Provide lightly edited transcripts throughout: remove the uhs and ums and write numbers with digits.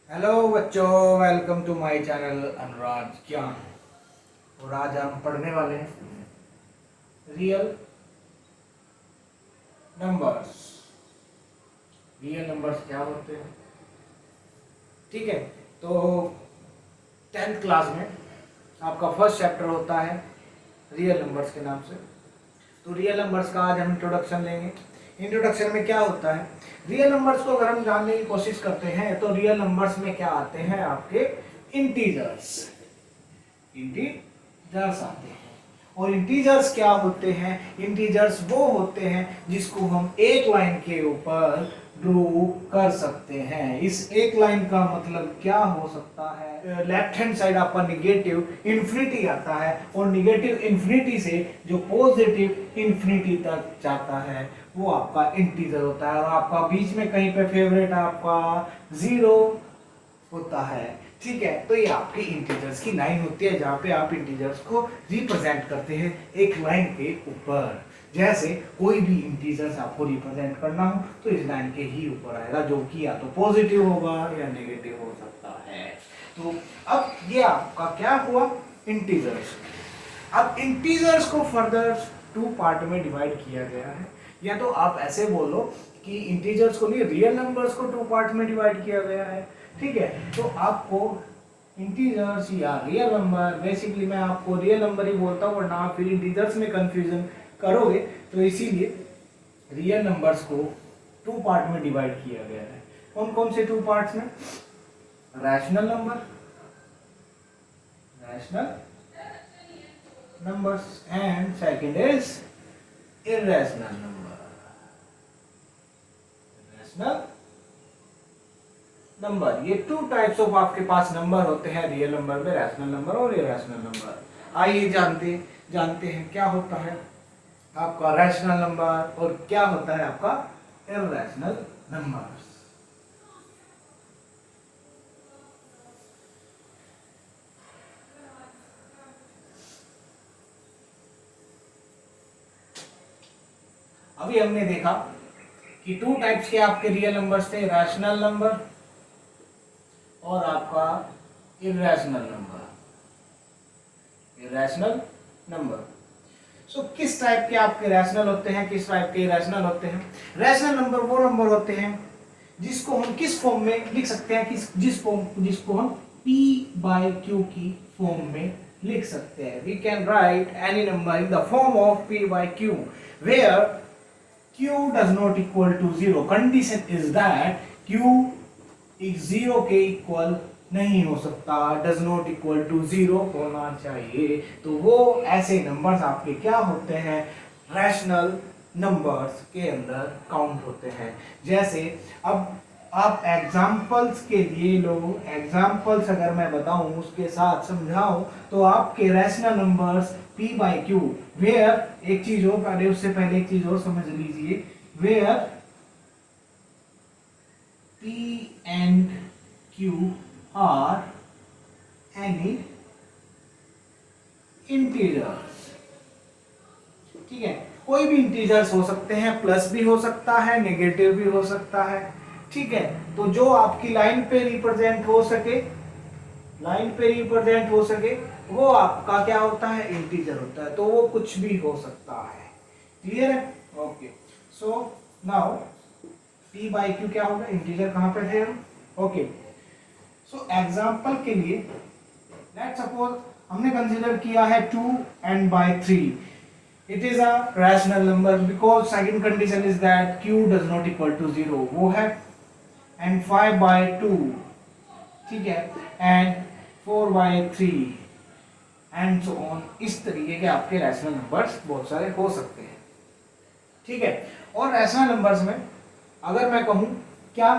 Hello बच्चों, welcome to my channel अनुराग ज्ञान। और आज हम पढ़ने वाले हैं रियल नंबर्स। रियल नंबर्स क्या होते हैं? ठीक है, तो 10th क्लास में आपका फर्स्ट चैप्टर होता है रियल नंबर्स के नाम से। तो रियल नंबर्स का आज हम इंट्रोडक्शन लेंगे। इंट्रोडक्शन में क्या होता है, रियल नंबर्स को अगर हम जानने की कोशिश करते हैं तो रियल नंबर्स में क्या आते हैं आपके इंटीजर्स। इंटीजर्स आते हैं। और इंटीजर्स क्या होते हैं? इंटीजर्स वो होते हैं जिसको हम एक लाइन के ऊपर ड्रॉ कर सकते हैं। इस एक लाइन का मतलब क्या हो सकता है? लेफ्ट हैंड साइड आपका निगेटिव इन्फिनिटी आता है और निगेटिव इन्फिनिटी से जो पॉजिटिव इन्फिनिटी तक जाता है वो आपका इंटीजर होता है। और आपका बीच में कहीं पे फेवरेट आपका जीरो होता है। ठीक है, तो ये आपके इंटीजर्स की लाइन होती है जहाँ पे आप इंटीजर्स को रिप्रेजेंट करते हैं एक लाइन के ऊपर। जैसे कोई भी इंटीजर्स आपको रिप्रेजेंट करना हो तो इस लाइन के ही ऊपर आएगा, जो कि या तो पॉजिटिव होगा या नेगेटिव हो सकता है। तो अब ये आपका क्या हुआ? इंटीजर्स। अब इंटीजर्स को फर्दर टू पार्ट में डिवाइड किया गया है। या तो आप ऐसे बोलो कि इंटीजर्स को नहीं, रियल नंबर्स को टू पार्ट में डिवाइड किया गया है। ठीक है, तो आपको इंटीजर्स या रियल नंबर, बेसिकली मैं आपको रियल नंबर ही बोलता हूँ वरना आप फिर इंटीजर्स में कंफ्यूजन करोगे, तो इसीलिए रियल नंबर्स को टू पार्ट में डिवाइड किया गया है। कौन कौन से टू पार्ट्स में? Rational number, rational numbers, and second is irrational number. irrational number, ये टू टाइप्स ऑफ आपके पास नंबर होते हैं रियल नंबर में, रैशनल नंबर और इरेशनल नंबर। आइए जानते हैं क्या होता है आपका रैशनल नंबर और क्या होता है आपका इरेशनल नंबर। अभी हमने देखा कि टू टाइप्स के आपके रियल नंबर्स थे, रैशनल नंबर और आपका इरेशनल नंबर। इरेशनल नंबर, सो किस टाइप के आपके रैशनल होते हैं, किस टाइप के इरेशनल होते हैं? रैशनल नंबर वो नंबर होते हैं जिसको हम किस फॉर्म में लिख सकते हैं, जिसको हम p by q की फॉर्म में लिख सकते हैं। We can write any number in the form of p by q where q does not equal to 0. Condition is that q एक 0 के इक्वल नहीं हो सकता, डज नॉट इक्वल टू 0 होना चाहिए। तो वो ऐसे नंबर्स आपके क्या होते हैं? रैशनल नंबर्स के अंदर काउंट होते हैं। जैसे अब आप एग्जाम्पल्स के लिए लो, एग्जाम्पल्स अगर मैं बताऊं उसके साथ समझाऊं तो आपके rational numbers p by q, where एक चीज हो, पहले उससे पहले एक चीज और समझ लीजिए, where p and q are any integers। ठीक है, कोई भी इंटीजर्स हो सकते हैं, प्लस भी हो सकता है, नेगेटिव भी हो सकता है। ठीक है, तो जो आपकी लाइन पे रिप्रेजेंट हो सके, लाइन पे रिप्रेजेंट हो सके वो आपका क्या होता है? इंटीजर होता है। तो वो कुछ भी हो सकता है। क्लियर है? Okay, so now p by q क्या होगा? इंटीजर कहां पे थे हम? ओके, सो एग्जांपल के लिए लेट्स सपोज हमने कंसीडर किया है 2 and by 3, it is a rational number because second condition is that q does not equal to 0, वो है, and 5 by 2, ठीक है, and 4 by 3 and so on। इस तरीके के आपके रैशनल नंबर्स बहुत सारे हो सकते हैं। ठीक है, और रैशनल नंबर्स में अगर मैं कहूं क्या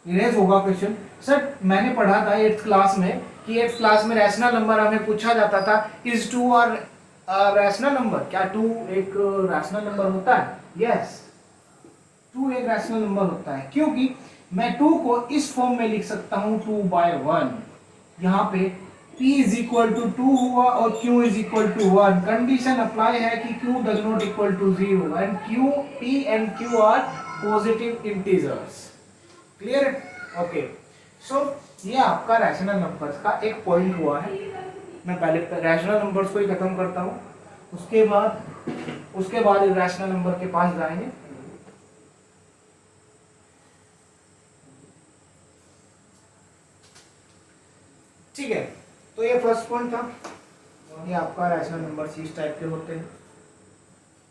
इरेज होगा क्वेश्चन? सर मैंने पढ़ा था 8th क्लास में कि 8th क्लास में रैशनल नंबर हमें पूछा जाता था, इज 2 और रैशनल नंबर? क्या 2 एक रैशनल नंबर होता है? यस, 2 एक रैशनल नंबर होता है क्योंकि मैं 2 को इस फॉर्म में लिख सकता हूं 2 by 1। यहाँ पे p इज इक्वल टू 2 हुआ और q is equal to 1। Condition apply है कि q does not equal to 0 and p and q are positive integers. Clear? Okay, so ये आपका रैशनल नंबर्स का एक पॉइंट हुआ है। मैं पहले रैशनल नंबर्स को ही खत्म करता हूँ, उसके बाद इरैशनल नंबर के पास जाएंगे। ठीक है, तो ये फर्स्ट पॉइंट था, ये आपका रैशनल नंबर इस टाइप के होते हैं।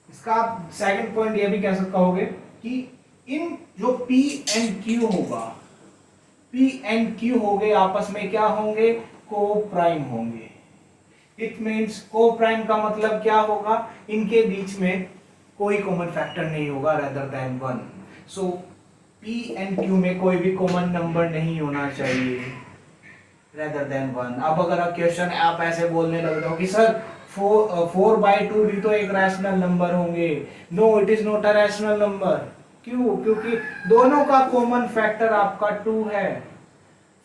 इसका आप सेकंड पॉइंट ये भी कह कहोगे कि इन जो P एंड Q होगा, P एंड Q होंगे आपस में क्या होंगे, को प्राइम होंगे। इट मीन्स को प्राइम का मतलब क्या होगा, इनके बीच में कोई कॉमन फैक्टर नहीं होगा rather than 1। So P and Q में कोई भी कॉमन नंबर नहीं होना चाहिए रेदर देन 1। अब अगर क्वेश्चन आप ऐसे बोलने लग जाओ कि सर 4/2 भी तो एक रैशनल नंबर होंगे, no it is not a rational number. क्यों? क्योंकि दोनों का कॉमन फैक्टर आपका 2 है।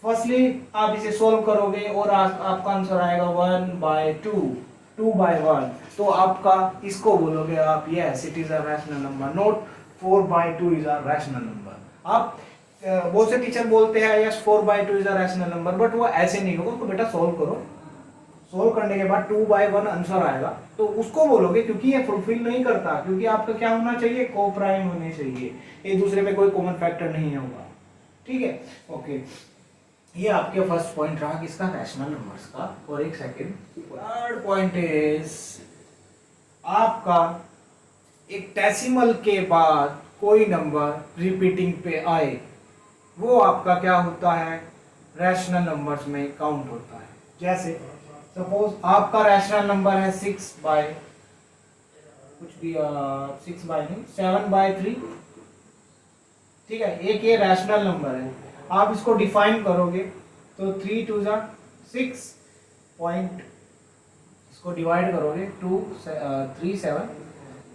फर्स्टली आप इसे सोल्व करोगे और आपका आंसर आएगा 1/2, 2/1। तो आपका इसको बोलोगे आप yes it is a rational number, not 4/2 is a rational number. आप बहुत से टीचर बोलते हैं yes 4/2 is a rational number, but वो ऐसे नहीं होगा। उसको बेटा सोल्व करो, सोल्व करने के बाद 2/1 आंसर आएगा तो उसको बोलोगे, क्योंकि ये फुलफिल नहीं करता। क्योंकि आपका क्या होना चाहिए, को प्राइम होने चाहिए, एक दूसरे में कोई कॉमन फैक्टर नहीं होगा। ठीक है, ओके। ये आपके फर्स्ट पॉइंट रहा किसका, रैशनल नंबर्स का। और एक सेकंड, थर्ड पॉइंट इज आपका एक डेसिमल के बाद कोई नंबर रिपीटिंग पे आए, वो आपका क्या होता है, रैशनल नंबर्स में काउंट होता है। जैसे सपोज आपका रैशनल नंबर है 6/, कुछ भी 6/ नहीं 7/3। ठीक है, एक ये रैशनल नंबर है। आप इसको डिफाइन करोगे तो 3 2 6 पॉइंट, इसको डिवाइड करोगे 2 3 7,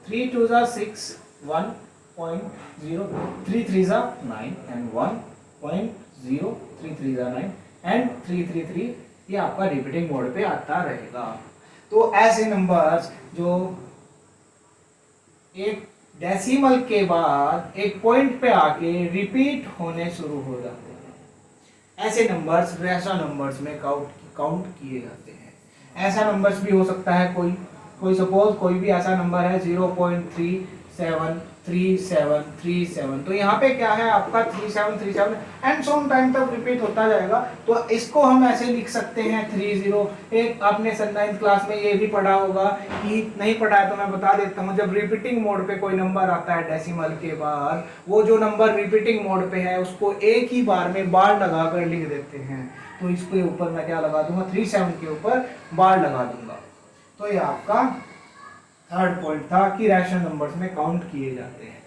3 2 6 1.0, 3 3 9 एंड 1.0, 3 3 9 एंड 3 3 3। ये आपका रिपीटिंग मोड पे आता रहेगा। तो ऐसे नंबर्स जो एक डेसिमल के बाद एक पॉइंट पे आके रिपीट होने शुरू हो जाते हैं, ऐसे नंबर्स रैशनल नंबर्स में काउंट किए जाते हैं। ऐसा नंबर्स भी हो सकता है कोई सपोज कोई भी ऐसा नंबर है 0.373737। तो यहाँ पे क्या है आपका 3737 एंड सम टाइम तक रिपीट होता जाएगा। तो इसको हम ऐसे लिख सकते हैं 30। एक आपने 9th क्लास में ये भी पढ़ा होगा, कि नहीं पढ़ा है तो मैं बता देता हूँ। जब रिपीटिंग मोड पे कोई नंबर आता है डेसिमल के बाद, वो जो नंबर रिपीटिंग मोड पे है उसको एक ही बार में बार लगाकर लिख देते हैं। तो इसके ऊपर मैं क्या लगा दूंगा, 37 के ऊपर बार लगा दूंगा। तो ये आपका थर्ड पॉइंट था कि रैशनल नंबर्स में काउंट किए जाते हैं।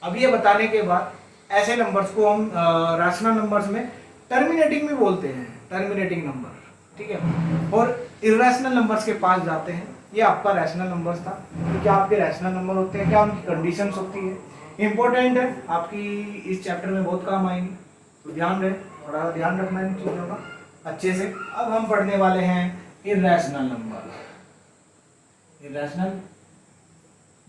अब ये बताने के बाद ऐसे नंबर्स को हम रैशनल नंबर्स में टर्मिनेटिंग भी बोलते हैं, टर्मिनेटिंग नंबर। ठीक है, और इरैशनल नंबर्स के पास जाते हैं। ये आपका रैशनल नंबर्स था। तो क्या आपके रैशनल नंबर होते हैं, क्या उनकी कंडीशंस होती है, इंपॉर्टेंट है, आपकी इस चैप्टर में बहुत काम आएंगी। तो ध्यान रहे, थोड़ा ध्यान रखना इन चीजों का अच्छे से। अब हम पढ़ने वाले हैं इरैशनल नंबर। इरैशनल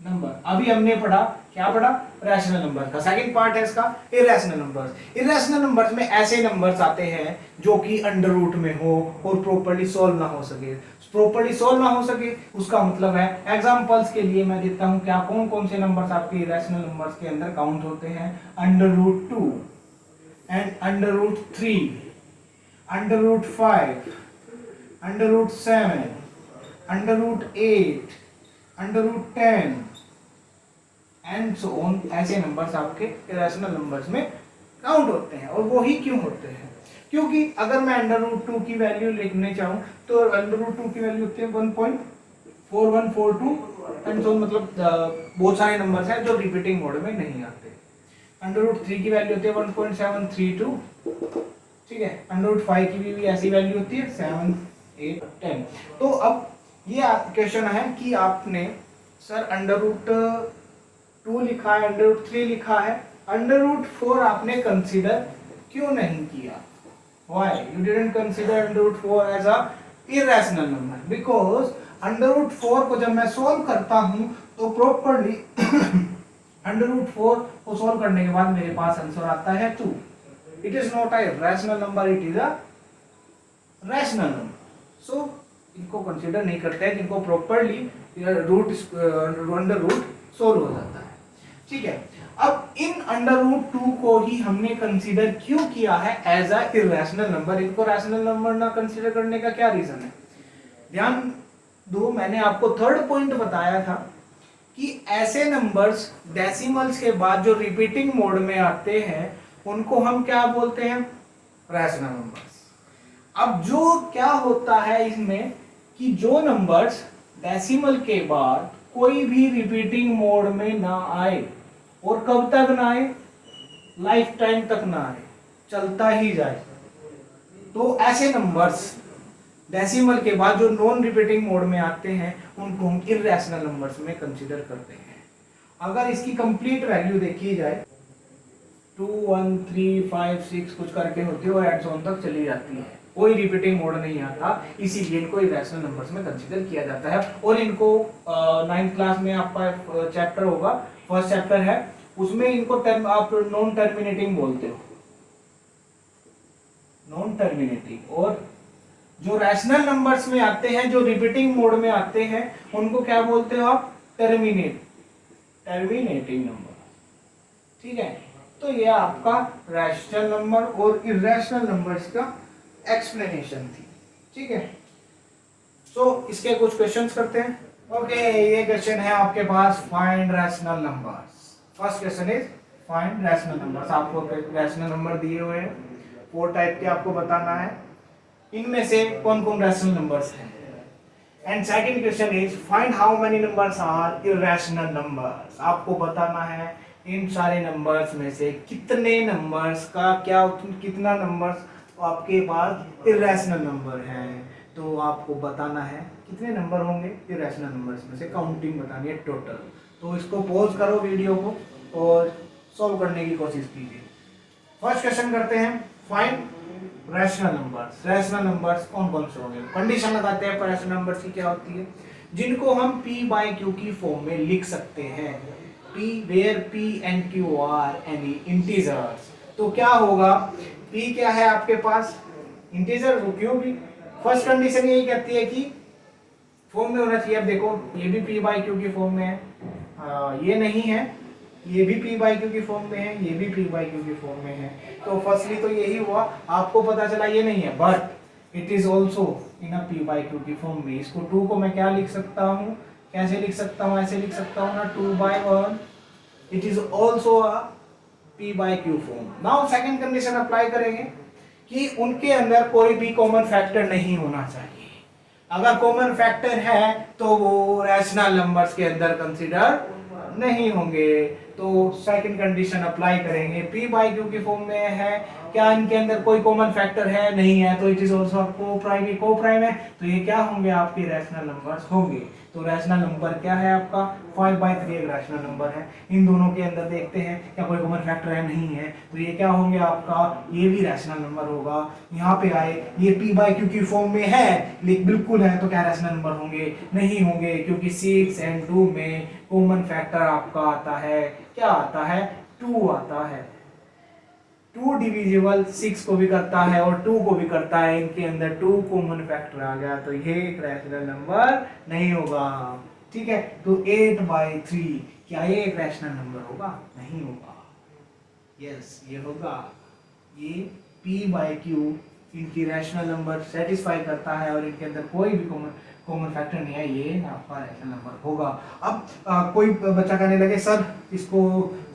नंबर अभी हमने पढ़ा, क्या पढ़ा, रैशनल नंबर का। सेकंड पार्ट है इसका इरैशनल नंबर्स। इरैशनल नंबर्स में ऐसे नंबर्स आते हैं जो कि अंडर रूट में हो और प्रॉपर्ली सॉल्व ना हो सके। प्रॉपर्ली सॉल्व ना हो सके उसका मतलब है, एग्जांपल्स के लिए मैं देता हूं क्या, कौन कौन से नंबर्स आपके इरैशनल नंबर्स के अंदर काउंट होते हैं। √2 एंड √3, √5, √7, √8, √10 एंड सो ऑन। ऐसे नंबर्स आपके इरैशनल नंबर्स में काउंट होते हैं। और वो ही क्यों होते हैं, क्योंकि अगर मैं √2 की वैल्यू लिखने चाहूं तो √2 की वैल्यू होती है 1.4142 एंड सो, मतलब बहुत सारे नंबर्स हैं जो रिपीटिंग मोड में नहीं आते। √3 की वैल्यू होती है 1.732। ठीक है, √5 की भी ऐसी वैल्यू होती है 7 8 10। तो अब ये क्वेश्चन है कि आपने सर √2 लिखा है, √3 लिखा है, √4 आपने कंसीडर क्यों नहीं किया। Why you didn't consider √4 as a irrational number? Because √4 को जब मैं सॉल्व करता हूं तो प्रॉपर्ली √4 को सॉल्व करने के बाद मेरे पास आंसर आता है 2। It is not a rational number, it is a rational number. So इनको कंसीडर नहीं करते हैं, जिनको properly root under root solve हो जाता है। ठीक है, अब इन अंडर रूट 2 को ही हमने कंसीडर क्यों किया है एज अ इरेशनल नंबर? इनको रैशनल नंबर ना कंसीडर करने का क्या रीजन है? ध्यान दो, मैंने आपको थर्ड पॉइंट बताया था कि ऐसे नंबर्स डेसिमल्स के बाद जो रिपीटिंग मोड में आते हैं उनको हम क्या बोलते हैं? Rational numbers. अब जो क्या होता है इसमें कि जो नंबर्स डेसिमल के बाद कोई भी रिपीटिंग मोड में ना आए, और कब तक ना आए? लाइफ टाइम तक ना आए, चलता ही जाए, तो ऐसे नंबर्स डेसिमल के बाद जो नॉन रिपीटिंग मोड में आते हैं उनको हम इरेशनल नंबर्स में कंसीडर करते हैं। अगर इसकी कंप्लीट वैल्यू देखी जाए 2 1 3 5 6 कुछ करके होती है और एंड ऑन तक चली जाती है, कोई रिपीटिंग मोड नहीं आता, इसीलिए इनको इरेशनल नंबर्स में कंसीडर किया जाता है। और इनको 9th क्लास में आपका चैप्टर होगा, फर्स्ट चैप्टर है, उसमें इनको आप नॉन टर्मिनेटिंग बोलते हो, नॉन टर्मिनेटिंग। और जो रैशनल नंबर्स में आते हैं, जो रिपीटिंग मोड में आते हैं, उनको क्या बोलते हो आप? Terminating number. ठीक है, तो ये आपका रैशनल नंबर और इरेशनल नंबर्स का एक्सप्लेनेशन थी। ठीक है, सो इसके कुछ क्वेश्चंस करते हैं। ओके, ये क्वेश्चन है आपके पास, find rational numbers. First question is find rational numbers. आपको रैशनल नंबर दिए हुए हैं, 4 टाइप के, आपको बताना है इनमें से कौन कौन रैशनल नंबर्स हैं। And second question is find how many numbers are irrational numbers. आपको बताना है इन सारे नंबर्स में से कितने नंबर्स का क्या, कितना नंबर्स आपके पास इरेशनल नंबर है। तो आपको बताना है कितने नंबर होंगे इरेशनल नंबर्स में से, काउंटिंग बतानी है टोटल। तो इसको पॉज करो वीडियो को और सॉल्व करने की कोशिश कीजिए। फर्स्ट क्वेश्चन करते हैं, find rational numbers. Rational numbers कौन कौन से होंगे? कंडीशन लगाते हैं रैशनल नंबर्स की क्या होती है, जिनको हम p बाय q की फॉर्म में लिख सकते हैं। p where p and q are any integers. तो क्या होगा, p क्या है आपके पास? इंटीजर, तो q भी। फर्स्ट कंडीशन यही कहती है कि फॉर्म में होना चाहिए। अब देखो, ये भी p बाय q की फॉर्म में है, ये नहीं है, ये भी p बाई क्यू की फॉर्म में है, ये भी p बाई क्यू की फॉर्म में है। तो फर्स्टली तो यही हुआ, आपको पता चला ये नहीं है, but it is also in a p by Q की फॉर्म में। इसको 2 को मैं क्या लिख सकता हूँ, कैसे लिख सकता हूँ? ऐसे लिख सकता हूँ ना, 2/1, it is also a p by Q form. Now second condition apply करेंगे कि उनके अंदर कोई भी कॉमन फैक्टर नहीं होना चाहिए। अगर कॉमन फैक्टर है तो वो रैशनल नंबर्स के अंदर कंसीडर नहीं होंगे। तो सेकंड कंडीशन अप्लाई करेंगे, p बाई क्यू की फॉर्म में है, क्या इनके अंदर कोई कॉमन फैक्टर है? नहीं है, तो it is also co-prime. Co-prime है तो ये क्या होंगे? आपके रैशनल नंबर्स होंगे। तो रैशनल नंबर क्या है आपका? 5/3 एक रैशनल नंबर है। इन दोनों के अंदर देखते हैं क्या कोई कॉमन फैक्टर है? नहीं है, तो ये क्या होंगे आपका? ये भी रैशनल नंबर होगा। यहाँ पे आए, ये p बाई क्यू की फॉर्म में है, लेकिन बिल्कुल है, तो क्या रैशनल नंबर होंगे? नहीं होंगे, क्योंकि 6 और 2 में कॉमन फैक्टर आपका आता है, क्या आता है? 2 आता है। 2 डिविजिबल 6 को भी करता है और 2 को भी करता है, इनके अंदर 2 कॉमन फैक्टर आ गया, तो ये एक रैशनल नंबर नहीं होगा। ठीक है, तो 8/3 क्या ये एक रैशनल नंबर होगा? नहीं होगा। यस, ये होगा। ये p बाई क्यू इनकी रैशनल नंबर सेटिस्फाई करता है और इनके अंदर कोई भी कॉमन फैक्टर नहीं है, ये आपका रैशनल नंबर होगा। अब कोई बच्चा कहने लगे सर इसको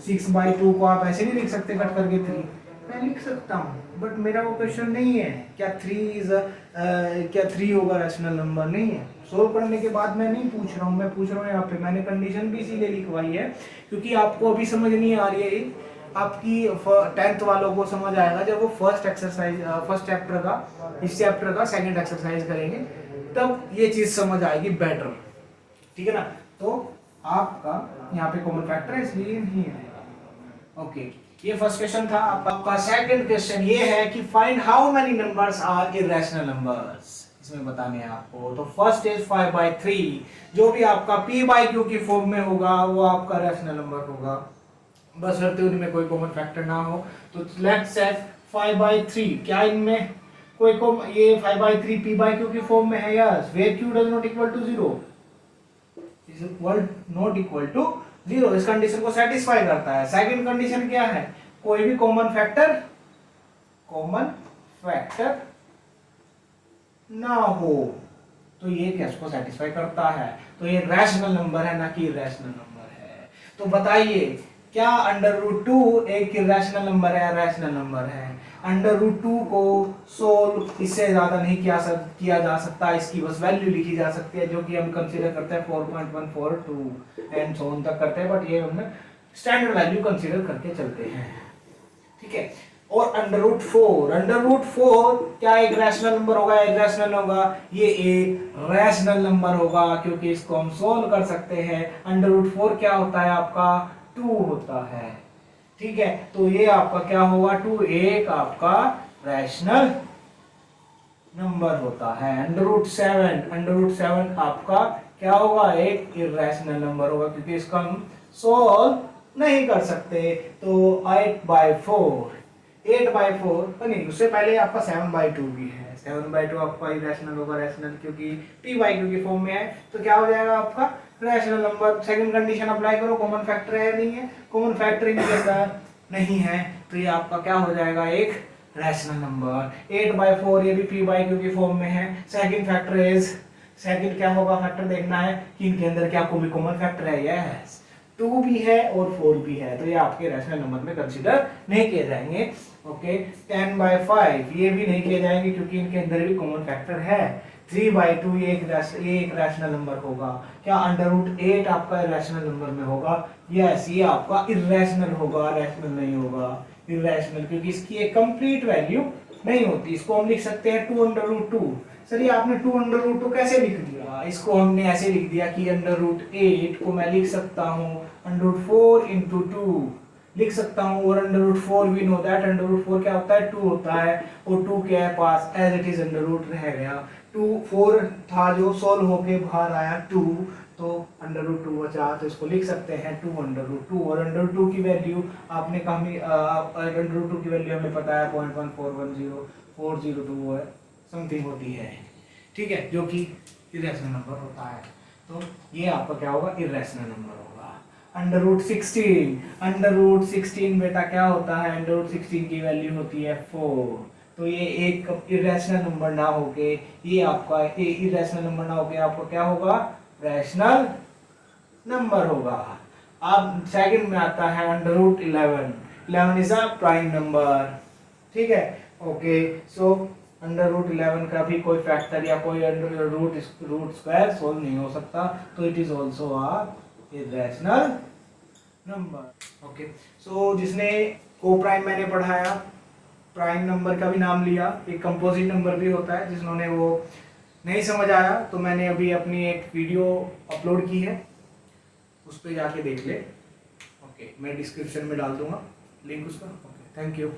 6/2 को आप ऐसे नहीं लिख सकते कट करके 3। मैं लिख सकता हूँ, बट मेरा वो क्वेश्चन नहीं है क्या 3 होगा रैशनल नंबर, नहीं है। सोल्व करने के बाद मैं नहीं पूछ रहा हूँ, मैं पूछ रहा हूँ यहाँ पे मैंने कंडीशन भी इसीलिए लिखवाई है क्योंकि आपको अभी समझ नहीं आ रही है। आपकी 10th वालों को समझ आएगा जब वो फर्स्ट चैप्टर का, इस चैप्टर का सेकंड एक्सरसाइज करेंगे, तब ये चीज समझ आएगी बेटर। ठीक है ना? तो आपका यहाँ पे कॉमन फैक्टर है इसलिए नहीं आएगा। ओके, ये फर्स्ट क्वेश्चन था। आपका सेकंड क्वेश्चन ये है कि find how many numbers are irrational numbers. इसमें बताने हैं आपको। तो फर्स्ट इज 5/3, जो भी आपका p बाई क्यू की फॉर्म में होगा वो आपका रैशनल नंबर होगा, बस शर्त उनमें कोई कॉमन फैक्टर ना हो। तो लेट्स सेट 5/3, क्या इनमें कोई को ये 5/3 p/q की फॉर्म में है, yes, where q does not equal to 0 is equal not equal to 0, इस कंडीशन को सेटिस्फाई करता है। सेकंड कंडीशन क्या है, कोई भी कॉमन फैक्टर ना हो, तो ये क्या इसको सेटिस्फाई करता है, तो ये रैशनल नंबर है ना कि इरैशनल नंबर है। तो बताइए क्या √2 एक इरैशनल नंबर है, रैशनल नंबर है? √2 को सोल्व इससे ज्यादा नहीं किया जा सकता, इसकी बस वैल्यू लिखी जा सकती है, जो कि हम कंसीडर करते हैं 4.142 एंड सो ऑन तक करते हैं, बट ये हमने स्टैंडर्ड वैल्यू कंसीडर करके चलते हैं, ठीक है। और √4 क्या एक रैशनल नंबर होगा, इरैशनल होगा? ये एक रैशनल नंबर होगा, क्योंकि इसको हम सोल्व कर सकते हैं। √4 क्या होता है आपका, 2 होता है, ठीक है। तो ये आपका क्या होगा, 2 एक आपका रैशनल नंबर होता है। √7 आपका क्या होगा, एक इरैशनल नंबर होगा, क्योंकि इसका हम सोल्व नहीं कर सकते। तो 8/4 नहीं, उससे पहले आपका 7/2 भी है। 7/2 आपका इरैशनल होगा, रैशनल क्योंकि p/q की फॉर्म में है, तो क्या हो जाएगा आपका rational number. Second condition apply करो, कॉमन फैक्टर है नहीं है, कॉमन फैक्टर इनके अंदर नहीं है, तो ये आपका क्या हो जाएगा, एक रैशनल नंबर। 8/4 ये भी p/q की फॉर्म में है। सेकंड क्या होगा, फैक्टर देखना है कि इनके अंदर क्या कोई कॉमन फैक्टर है, यस 2 भी है और 4 भी है, तो ये आपके रैशनल नंबर में कंसीडर नहीं किए जाएंगे। ओके, 10/5 ये भी नहीं किए जाएंगे, क्योंकि इनके अंदर भी कॉमन फैक्टर है। 3/2 ये एक रैशनल नंबर होगा। क्या √8 आपका रैशनल नंबर में होगा? यस, ये आपका इरैशनल होगा, रैशनल नहीं होगा, इरैशनल, क्योंकि इसकी एक कंप्लीट वैल्यू नहीं होती। इसको हम लिख सकते हैं 2√2। सर ये आपने 2√2 कैसे लिख दिया? इसको हमने ऐसे लिख दिया कि √8 को मैं लिख सकता हूँ √4 × 2 लिख सकता हूँ, और √4 वी नो दैट √4 क्या होता है, 2 होता है, और 2 के पास एज इट इज √ रह गया। 4 था जो सोल्व होके बाहर आया 2, तो √2 बचा, तो इसको लिख सकते हैं 2√2। और √2 की वैल्यू आपने √2 की वैल्यू हमें पता है 0.1410402 है, समथिंग होती है, ठीक है, जो कि इरैशनल नंबर होता है। तो ये आपका क्या होगा, इरैशनल नंबर होगा। √16 बेटा क्या होता है, √16 की वैल्यू होती है 4, तो ये एक इरैशनल नंबर ना होके, ये आपका इरैशनल नंबर ना होके आपको क्या होगा, रैशनल नंबर होगा। अब सेकंड में आता है √11 इज अ प्राइम नंबर, ठीक है। ओके, सो √11 का भी कोई फैक्टर या कोई रूट स्क्वायर सोल्व नहीं हो सकता, तो it is also a irrational number. Okay, so जिसने को प्राइम मैंने पढ़ाया, प्राइम नंबर का भी नाम लिया, एक कंपोजिट नंबर भी होता है, जिन्होंने वो नहीं समझ आया तो मैंने अभी अपनी एक वीडियो अपलोड की है, उस पर जाके देख ले। ओके, मैं डिस्क्रिप्शन में डाल दूंगा लिंक उसका। Okay, thank you.